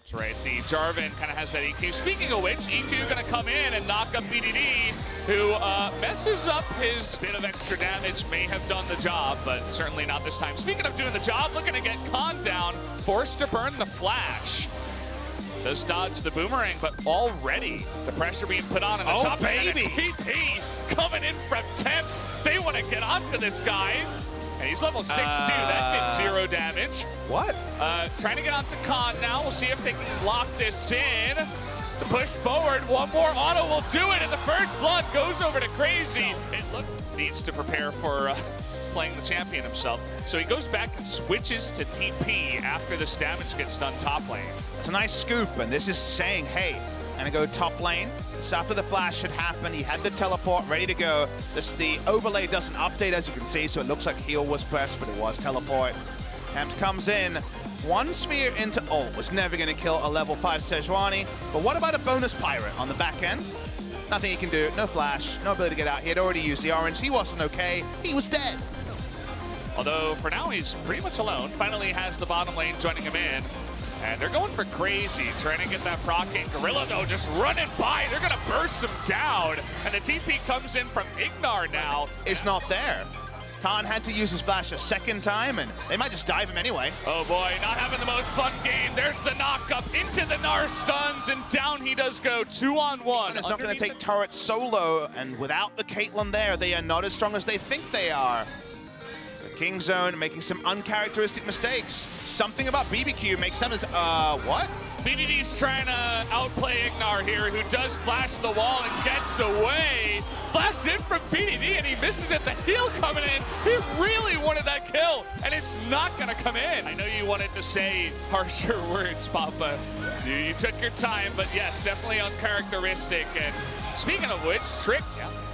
stopped, right? The Jarvan kind of has that EQ. Speaking of which, EQ going to come in and knock up BDD, who messes up his bit of extra damage. May have done the job, but certainly not this time. Speaking of doing the job, looking to get Khan down, forced to burn the flash. Does dodge the boomerang, but already the pressure being put on in the top lane. And a TP coming in from Tempt. They want to get onto this guy. And he's level 6 too. That did 0 damage. What? Trying to get onto Khan now. We'll see if they can lock this in. The push forward. One more auto will do it. And the first blood goes over to Crazy. It looks needs to prepare for playing the champion himself. So he goes back and switches to TP after this damage gets done top lane. It's a nice scoop, and this is saying, hey, I'm gonna go top lane. It's after the flash had happened. He had the teleport ready to go. The overlay doesn't update, as you can see, so it looks like heal was pressed, but it was teleport. Tempt comes in. One sphere into ult was never gonna kill a level 5 Sejuani, but what about a bonus pirate on the back end? Nothing he can do, no flash, no ability to get out. He had already used the orange. He wasn't okay. He was dead. Although for now he's pretty much alone. Finally has the bottom lane joining him in. And they're going for Crazy, trying to get that proc in. Gorilla though just running by. They're gonna burst him down. And the TP comes in from Ignar now. It's not there. Khan had to use his flash a second time, and they might just dive him anyway. Oh boy, not having the most fun game. There's the knock up into the Gnar stuns, and down he does go 2-on-1. And it's not going to take turret solo, and without the Caitlyn there, they are not as strong as they think they are. The King Zone making some uncharacteristic mistakes. Something about BBQ makes them as, what? BDD's trying to outplay Ignar here, who does flash the wall and gets away. Flash in from BDD, and he misses it. The heal coming in. He really wanted that kill, and it's not going to come in. I know you wanted to say harsher words, Papa. You took your time, but yes, definitely uncharacteristic. And speaking of which, Trick,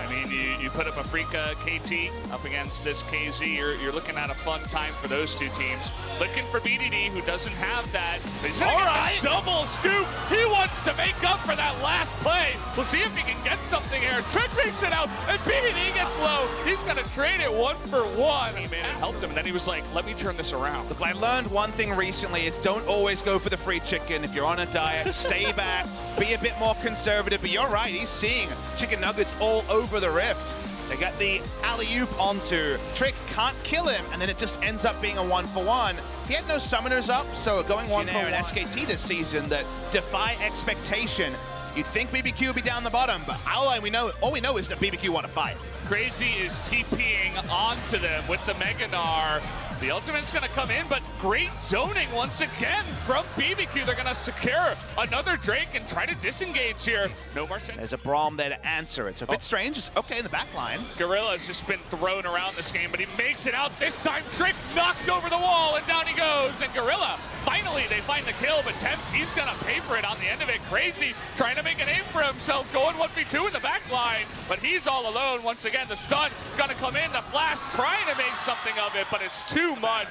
I mean, you put up a Freaka KT up against this KZ. You're looking at a fun time for those two teams. Looking for BDD, who doesn't have that. But he's gonna get the double scoop. He wants to make up for that last play. We'll see if he can get something here. Trick makes it out, and BDD gets low. He's gonna trade it 1-for-1. He made it, helped him, and then he was like, let me turn this around. Look, I learned one thing recently. It's don't always go for the free chicken. If you're on a diet, stay back, be a bit more conservative. But you're right, he's seeing chicken nuggets all over the rift. They got the alley-oop onto Trick, can't kill him, and then it just ends up being a 1-for-1. He had no summoners up, so going 1-for-1 and SKT this season that defy expectation. You'd think BBQ would be down the bottom, but all we know is that BBQ want to fight. Crazy is TPing onto them with the Mega Gnar. The ultimate's gonna come in, but great zoning once again from BBQ. They're gonna secure another Drake and try to disengage here. No more. There's a Braum there to answer. It's a bit strange. It's okay in the back line. Gorilla's just been thrown around this game, but he makes it out this time. Trick knocked over the wall, and down he goes. And Gorilla, finally they find the kill, but Tempt, he's gonna pay for it on the end of it. Crazy, trying to make a name for himself, going 1v2 in the back line, but he's all alone once again. The stun gonna come in, the flash trying to make something of it, but it's too much.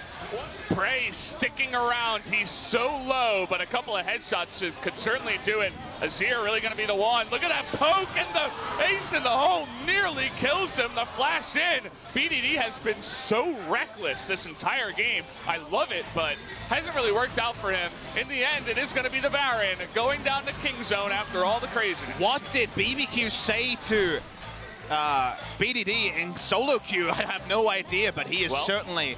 Prey sticking around, he's so low, but a couple of headshots could certainly do it. Azir really gonna be the one. Look at that poke, and the ace in the hole nearly kills him. The flash in. BDD has been so reckless this entire game. I love it, but hasn't really worked out for him. In the end, it is gonna be the Baron going down to King Zone after all the craziness. What did BBQ say to BDD in solo queue? I have no idea, but he is certainly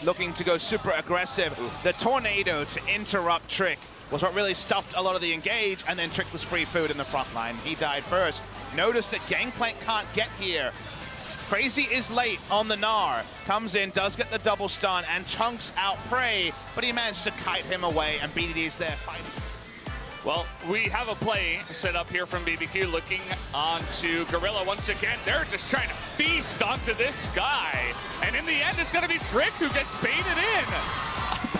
looking to go super aggressive. The tornado to interrupt Trick was what really stuffed a lot of the engage, and then Trick was free food in the front line. He died first. Notice that Gangplank can't get here. Crazy is late on the Gnar. Comes in, does get the double stun, and chunks out Prey, but he managed to kite him away, and BDD's there fighting. Well, we have a play set up here from BBQ, looking onto Gorilla once again. They're just trying to feast onto this guy. And in the end, it's going to be Trick who gets baited in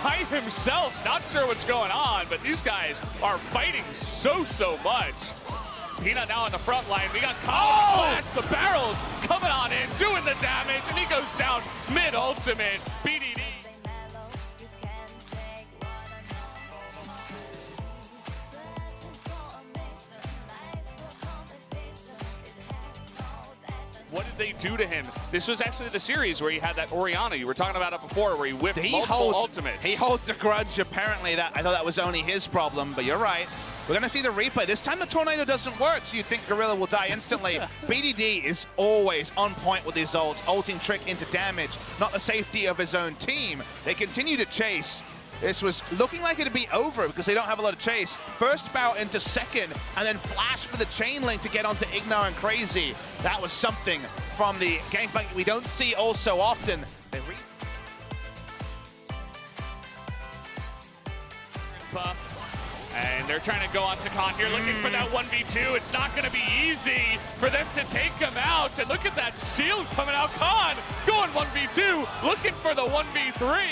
by himself. Not sure what's going on, but these guys are fighting so much. Peanut now on the front line. We got Khan the barrels coming on in, doing the damage, and he goes down mid-ultimate. BDD. What did they they do to him? This was actually the series where he had that Orianna. You were talking about it before, where he whipped multiple ultimates. He holds a grudge, apparently. I thought that was only his problem, but you're right. We're going to see the replay. This time the tornado doesn't work, so you think Gorilla will die instantly. BDD is always on point with his ults, ulting Trick into damage, not the safety of his own team. They continue to chase. This was looking like it'd be over because they don't have a lot of chase. First bout into second, and then flash for the chain link to get onto Ignar and Crazy. That was something from the gangbang we don't see all so often. They And they're trying to go on to Khan here, looking for that 1v2. It's not going to be easy for them to take him out. And look at that shield coming out. Khan going 1v2, looking for the 1v3.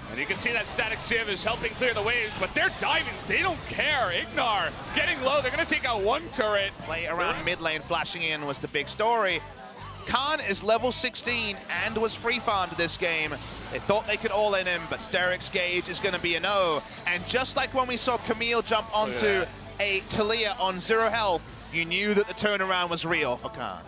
And you can see that static shiv is helping clear the waves, but they're diving. They don't care. Ignar getting low. They're going to take out one turret. Play around mid lane, flashing in was the big story. Khan is level 16 and was free farmed this game. They thought they could all in him, but Steric's gauge is going to be a no. And just like when we saw Camille jump onto a Talia on 0 health, you knew that the turnaround was real for Khan.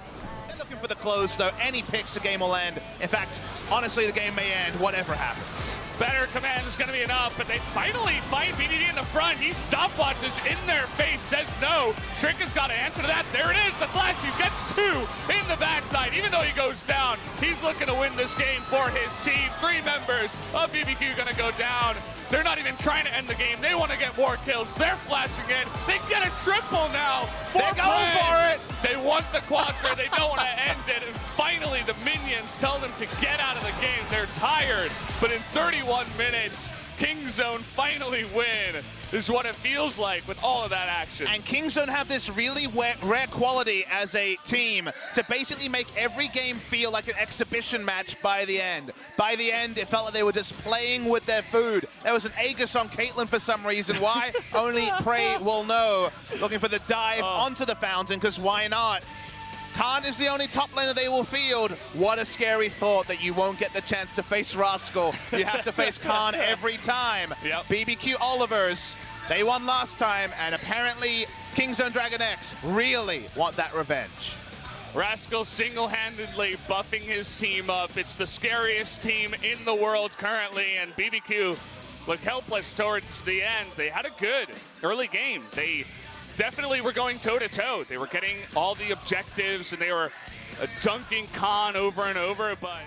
They're looking for the close, though. Any picks, the game will end. In fact, honestly, the game may end, whatever happens. Better command is going to be enough, but they finally find BDD in the front. He stopwatches in their face, says no. Trick has got to answer to that. There it is, the flash. He gets 2 in the backside. Even though he goes down, he's looking to win this game for his team. 3 members of BBQ going to go down. They're not even trying to end the game. They want to get more kills. They're flashing in. They get a triple now. They're going for it. They want the quadra. They don't want to end it. And finally, the minions tell them to get out of the game. They're tired. But in 31 minutes, Kingzone finally win. This is what it feels like with all of that action. And Kingzone have this really rare quality as a team to basically make every game feel like an exhibition match by the end. By the end, it felt like they were just playing with their food. There was an Aegis on Caitlyn for some reason. Why? Only Prey will know. Looking for the dive onto the fountain, because why not? Khan is the only top laner they will field. What a scary thought that you won't get the chance to face Rascal. You have to face Khan every time. Yep. BBQ Olivers, they won last time, and apparently Kingzone Dragon X really want that revenge. Rascal single-handedly buffing his team up. It's the scariest team in the world currently, and BBQ look helpless towards the end. They had a good early game. They definitely were going toe-to-toe. They were getting all the objectives, and they were dunking Khan over and over, but